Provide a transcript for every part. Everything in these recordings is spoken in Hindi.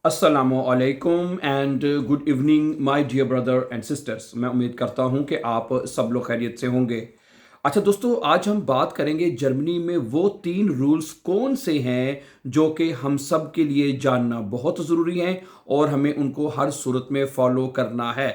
अस्सलामुअलैकुम and good evening my dear brother and sisters. मैं उम्मीद करता हूं कि आप सब लोग खैरियत से होंगे। अच्छा दोस्तों, आज हम बात करेंगे जर्मनी में वो 3 रूल्स कौन से हैं जो कि हम सब के लिए जानना बहुत ज़रूरी हैं और हमें उनको हर सूरत में फॉलो करना है।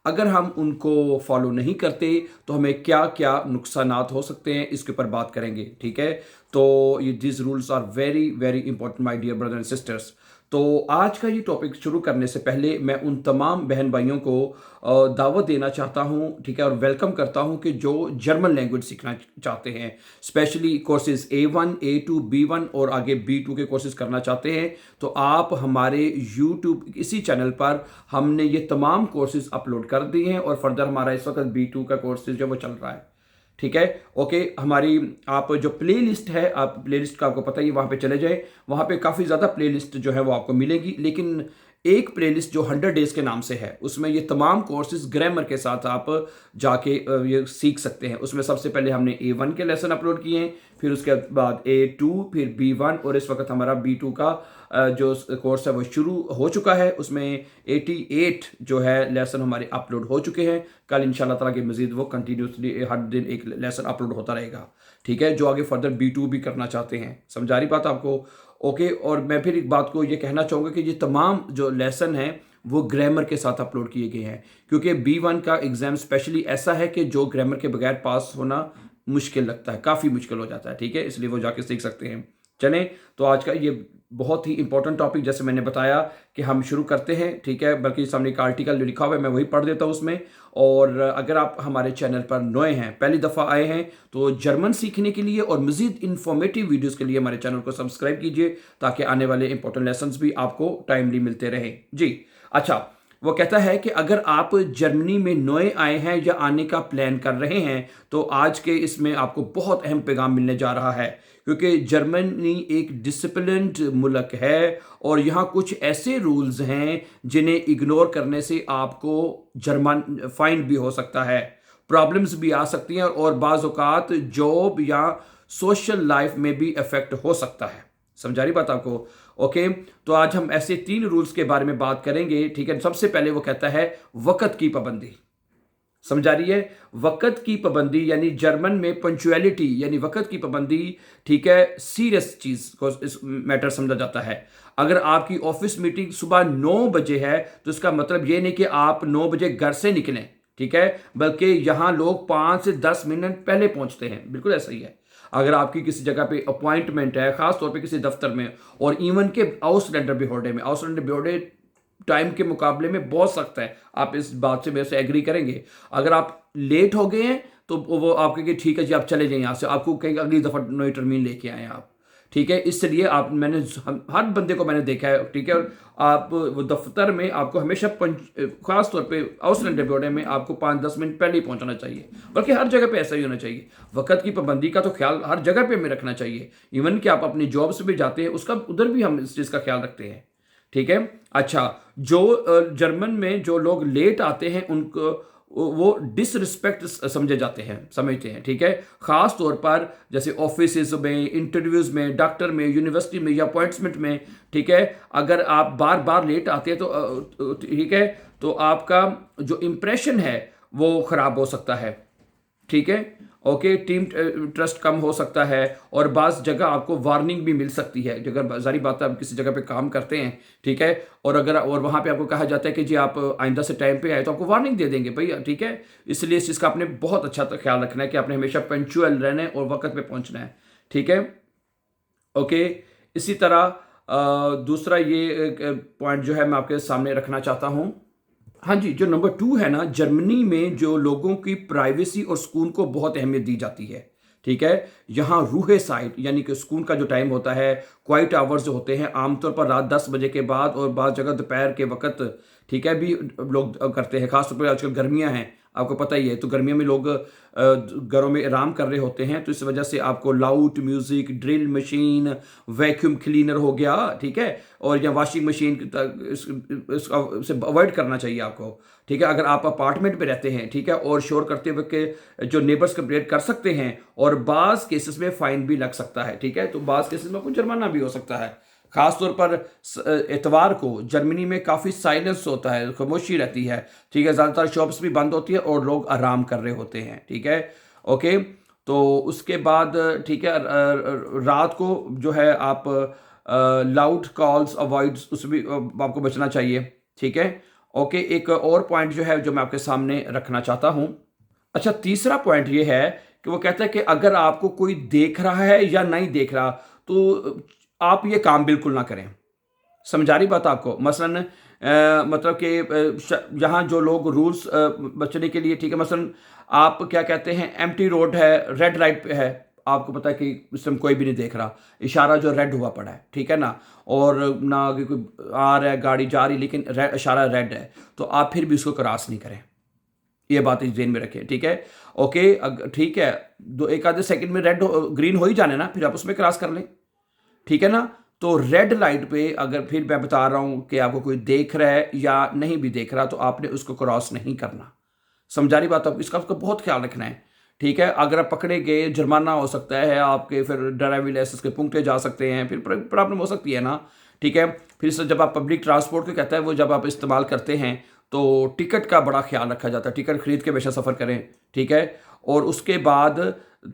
अगर हम उनको फॉलो नहीं करते तो हमें क्या क्या नुकसानात हो सकते हैं, इसके ऊपर बात करेंगे। ठीक है, तो ये this rules are very very important my dear brother and sisters. तो आज का ये टॉपिक शुरू करने से पहले मैं उन तमाम बहन भाइयों को दावत देना चाहता हूँ, ठीक है, और वेलकम करता हूँ कि जो जर्मन लैंग्वेज सीखना चाहते हैं, specially courses A1 A2 B1 और आगे B2 के कोर्सेज करना चाहते हैं, तो आप हमारे YouTube इसी चैनल पर हमने ये तमाम कोर्सेज अपलोड कर दिए हैं और फर्दर हमारा इस वक्त B2 का कोर्सेज जो वो चल रहा है। ठीक है, ओके। हमारी आप जो प्ले लिस्ट है, आप प्ले लिस्ट का आपको पता ही, वहाँ पे चले जाए, वहाँ पे काफ़ी ज़्यादा प्ले लिस्ट जो है वो आपको मिलेगी। लेकिन एक प्ले लिस्ट जो 100 डेज के नाम से है, उसमें ये तमाम कोर्सेज ग्रामर के साथ आप जाके ये सीख सकते हैं। उसमें सबसे पहले हमने A1 के लेसन अपलोड किए हैं, फिर उसके बाद A2, फिर B1 और इस वक्त हमारा B2 का जो कोर्स है वो शुरू हो चुका है। उसमें 88 जो है लेसन हमारे अपलोड हो चुके हैं। कल इंशाल्लाह ताला के मजीद वो कंटिन्यूसली हर दिन एक लेसन अपलोड होता रहेगा। ठीक है, जो आगे फर्दर B2 भी करना चाहते हैं। समझा रही बात आपको? ओके। और मैं फिर एक बात को ये कहना चाहूँगा कि ये तमाम जो लेसन हैं वो ग्रामर के साथ अपलोड किए गए हैं, क्योंकि B1 का एग्ज़ाम स्पेशली ऐसा है कि जो ग्रामर के बगैर पास होना मुश्किल लगता है, काफ़ी मुश्किल हो जाता है। ठीक है, इसलिए वो जाके सीख सकते हैं। चलें, तो आज का ये बहुत ही इंपॉर्टेंट टॉपिक, जैसे मैंने बताया कि हम शुरू करते हैं। ठीक है, बल्कि सामने एक आर्टिकल जो लिखा हुआ है मैं वही पढ़ देता हूँ उसमें। और अगर आप हमारे चैनल पर नए हैं, पहली दफ़ा आए हैं, तो जर्मन सीखने के लिए और मज़ीद इन्फॉर्मेटिव वीडियोज़ के लिए हमारे चैनल को सब्सक्राइब कीजिए, ताकि आने वाले इंपॉर्टेंट लेसन्स भी आपको टाइमली मिलते रहें। जी, अच्छा। वो कहता है कि अगर आप जर्मनी में नए आए हैं या आने का प्लान कर रहे हैं, तो आज के इसमें आपको बहुत अहम पैगाम मिलने जा रहा है, क्योंकि जर्मनी एक डिसिप्लिन्ड मुल्क है और यहाँ कुछ ऐसे रूल्स हैं जिन्हें इग्नोर करने से आपको जर्मन फाइन भी हो सकता है, प्रॉब्लम्स भी आ सकती हैं और बाज़ औक़ात जॉब या सोशल लाइफ में भी इफ़ेक्ट हो सकता है। समझा रही बात आपको? ओके, तो आज हम ऐसे 3 रूल्स के बारे में बात करेंगे। ठीक है, सबसे पहले वो कहता है वक़्त की पाबंदी। समझा रही है? वक़्त की पाबंदी यानी जर्मन में पंक्चुअलिटी यानी वक़्त की पाबंदी, ठीक है, सीरियस चीज़ को इस मैटर समझा जाता है। अगर आपकी ऑफिस मीटिंग सुबह 9 बजे है, तो इसका मतलब ये नहीं कि आप 9 बजे घर से निकलें, ठीक है, बल्कि यहाँ लोग 5 से 10 मिनट पहले पहुँचते हैं। बिल्कुल ऐसा ही है। अगर आपकी किसी जगह पे अपॉइंटमेंट है, ख़ास तौर पे किसी दफ्तर में, और इवन के आउटलैंडर बिहोर्डे में, आउटलैंडर बिहोर्डे टाइम के मुकाबले में बहुत सख्त है। आप इस बात से मेरे से एग्री करेंगे। अगर आप लेट हो गए हैं तो वो आप कहेंगे ठीक है जी आप चले जाइए यहाँ से, आपको कहेंगे अगली दफ़ा नई टर्मीन लेके आए आप। ठीक है, इसलिए आप मैंने हर बंदे को मैंने देखा है। ठीक है, और आप वो दफ्तर में आपको हमेशा खास तौर पे आउटलैंडर बिहोर्डे में आपको 5-10 मिनट पहले ही पहुंचना चाहिए, बल्कि हर जगह पे ऐसा ही होना चाहिए। वक्त की पाबंदी का तो ख्याल हर जगह पे हमें रखना चाहिए। इवन कि आप अपनी जॉब से भी जाते हैं, उसका उधर भी हम इस चीज़ का ख्याल रखते हैं। ठीक है, अच्छा। जो जर्मन में जो लोग लेट आते हैं उनको वो डिसरिस्पेक्ट समझे जाते हैं, समझते हैं। ठीक है, ख़ास तौर पर जैसे ऑफिस में, इंटरव्यूज़ में, डॉक्टर में, यूनिवर्सिटी में या अपॉइंटमेंट में। ठीक है, अगर आप बार बार लेट आते हैं तो ठीक है, तो आपका जो इम्प्रेशन है वो ख़राब हो सकता है। ठीक है, ओके, टीम ट्रस्ट कम हो सकता है और बाज़ जगह आपको वार्निंग भी मिल सकती है। अगर जारी बात है आप किसी जगह पे काम करते हैं, ठीक है, और अगर और वहाँ पे आपको कहा जाता है कि जी आप आइंदा से टाइम पे आए, तो आपको वार्निंग दे देंगे भैया। ठीक है, इसलिए इस चीज़ का आपने बहुत अच्छा ख्याल रखना है कि आपने हमेशा पंक्चुअल रहना है और वक्त पे पहुँचना है। ठीक है, ओके। इसी तरह दूसरा ये पॉइंट जो है मैं आपके सामने रखना चाहता हूँ। हाँ जी, जो नंबर 2 है ना, जर्मनी में जो लोगों की प्राइवेसी और सुकून को बहुत अहमियत दी जाती है। ठीक है, यहाँ रूहे साइड यानी कि सुकून का जो टाइम होता है, क्वाइट आवर्स जो होते हैं, आमतौर पर रात 10 बजे के बाद और बाज़ जगह दोपहर के वक्त, ठीक है, भी लोग करते हैं। ख़ासतौर पर आजकल गर्मियाँ हैं, आपको पता ही है, तो गर्मियों में लोग घरों में आराम कर रहे होते हैं, तो इस वजह से आपको loud music, drill machine, vacuum cleaner हो गया, ठीक है, और या वॉशिंग मशीन से अवॉइड करना चाहिए आपको। ठीक है, अगर आप अपार्टमेंट में रहते हैं, ठीक है, और शोर करते हुए के जो नेबर्स कंप्लेंट कर सकते हैं और बाज़ केसेस में फ़ाइन भी लग सकता है। ठीक है, तो बाज़ केसेस में आपको जुर्माना भी हो सकता है। ख़ास तौर पर इतवार को जर्मनी में काफ़ी साइलेंस होता है, खामोशी रहती है, ठीक है। ज़्यादातर शॉप्स भी बंद होती है और लोग आराम कर रहे होते हैं, ठीक है। ओके, तो उसके बाद ठीक है, रात को जो है आप लाउड कॉल्स अवॉइड, उसमें भी आपको बचना चाहिए, ठीक है। ओके, एक और पॉइंट जो है जो मैं आपके सामने रखना चाहता हूँ। अच्छा, तीसरा पॉइंट ये है कि वो कहता है कि अगर आपको कोई देख रहा है या नहीं देख रहा, तो आप ये काम बिल्कुल ना करें। समझा रही बात आपको? मसलन मतलब कि यहाँ जो लोग रूल्स बचने के लिए, ठीक है, मसलन आप क्या कहते हैं, एम्प्टी रोड है, रेड लाइट पे है, आपको पता है कि इस टाइम कोई भी नहीं देख रहा, इशारा जो रेड हुआ पड़ा है, ठीक है ना, और ना आगे कोई आ रहा है, गाड़ी जा रही, लेकिन इशारा रेड है, तो आप फिर भी उसको क्रॉस नहीं करें। ये बात इस ध्यान में रखें, ठीक है। ओके, ठीक है, दो एक आधे सेकंड में रेड ग्रीन हो ही जाने ना, फिर आप उसमें क्रॉस कर लें, ठीक है ना। तो रेड लाइट पे अगर फिर मैं बता रहा हूं कि आपको कोई देख रहा है या नहीं भी देख रहा, तो आपने उसको क्रॉस नहीं करना। समझा रही बात? आप इसका आपको बहुत ख्याल रखना है, ठीक है। अगर आप पकड़े गए, जुर्माना हो सकता है आपके, फिर ड्राइविंग लाइसेंस के पुंगटे जा सकते हैं, फिर प्रॉब्लम हो सकती है ना, ठीक है। फिर से जब आप पब्लिक ट्रांसपोर्ट को कहता है वो जब आप इस्तेमाल करते हैं, तो टिकट का बड़ा ख्याल रखा जाता है, टिकट खरीद के हमेशा सफ़र करें, ठीक है। और उसके बाद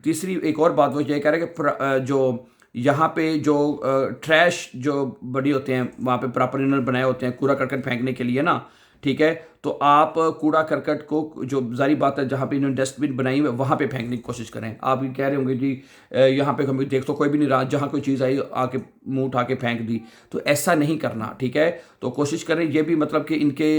तीसरी एक और बात वो ये कह रहे हैं कि जो यहाँ पे जो ट्रैश जो बड़ी होते हैं, वहाँ पे प्रॉपर इनर बनाए होते हैं कूड़ा करकट फेंकने के लिए ना, ठीक है। तो आप कूड़ा करकट को, जो जारी बात है, जहाँ पे इन्होंने डस्टबिन बनाई हुई है वहाँ पे फेंकने की कोशिश करें। आप ये कह रहे होंगे जी यहाँ पे हम देख तो कोई भी नहीं रहा, जहाँ कोई चीज़ आई आके मुंह उठा के फेंक दी, तो ऐसा नहीं करना, ठीक है। तो कोशिश करें, ये भी मतलब कि इनके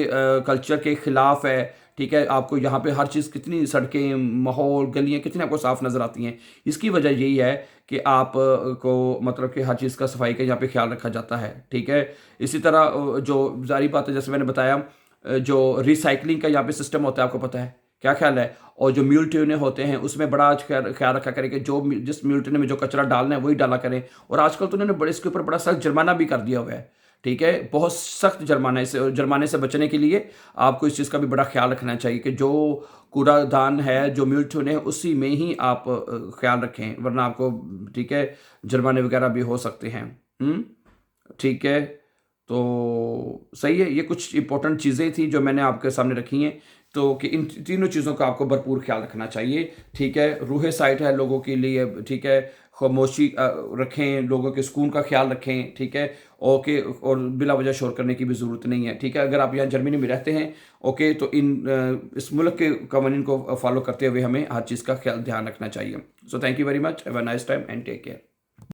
कल्चर के खिलाफ है, ठीक है। आपको यहाँ पे हर चीज़, कितनी सड़कें, माहौल, गलियाँ कितनी आपको साफ़ नज़र आती हैं, इसकी वजह यही है कि आप को मतलब कि हर चीज़ का सफाई का यहाँ पे ख्याल रखा जाता है, ठीक है। इसी तरह जो जारी बात है, जैसे मैंने बताया, जो रिसाइकलिंग का यहाँ पे सिस्टम होता है, आपको पता है क्या ख्याल है। और जो म्यूल ट्यूने होते हैं उसमें बड़ा ख्याल रखा करें कि जो जिस म्यूल ट्यूने में जो कचरा डालना है वही डाला करें। और आजकल तो उन्होंने बड़े इसके ऊपर बड़ा सख्त जुर्माना भी कर दिया हुआ है, ठीक है, बहुत सख्त जुर्माने से बचने के लिए आपको इस चीज़ का भी बड़ा ख्याल रखना चाहिए कि जो कूड़ादान है, जो म्यूल ट्यून है, उसी में ही आप ख्याल रखें, वरना आपको, ठीक है, जुर्माने वगैरह भी हो सकते हैं। ठीक है, तो सही है। ये कुछ इंपॉर्टेंट चीज़ें थी जो मैंने आपके सामने रखी हैं, तो कि इन तीनों चीज़ों का आपको भरपूर ख्याल रखना चाहिए, ठीक है। रूहे साइट है लोगों के लिए, ठीक है, खामोशी रखें, लोगों के सुकून का ख्याल रखें, ठीक है। ओके, और बिला वजह शोर करने की भी ज़रूरत नहीं है, ठीक है। अगर आप यहाँ जर्मनी में रहते हैं, ओके, तो इस मुल्क के कवानीन को फॉलो करते हुए हमें हर चीज़ का ख्याल ध्यान रखना चाहिए। So thank you very much, have a nice time and take care.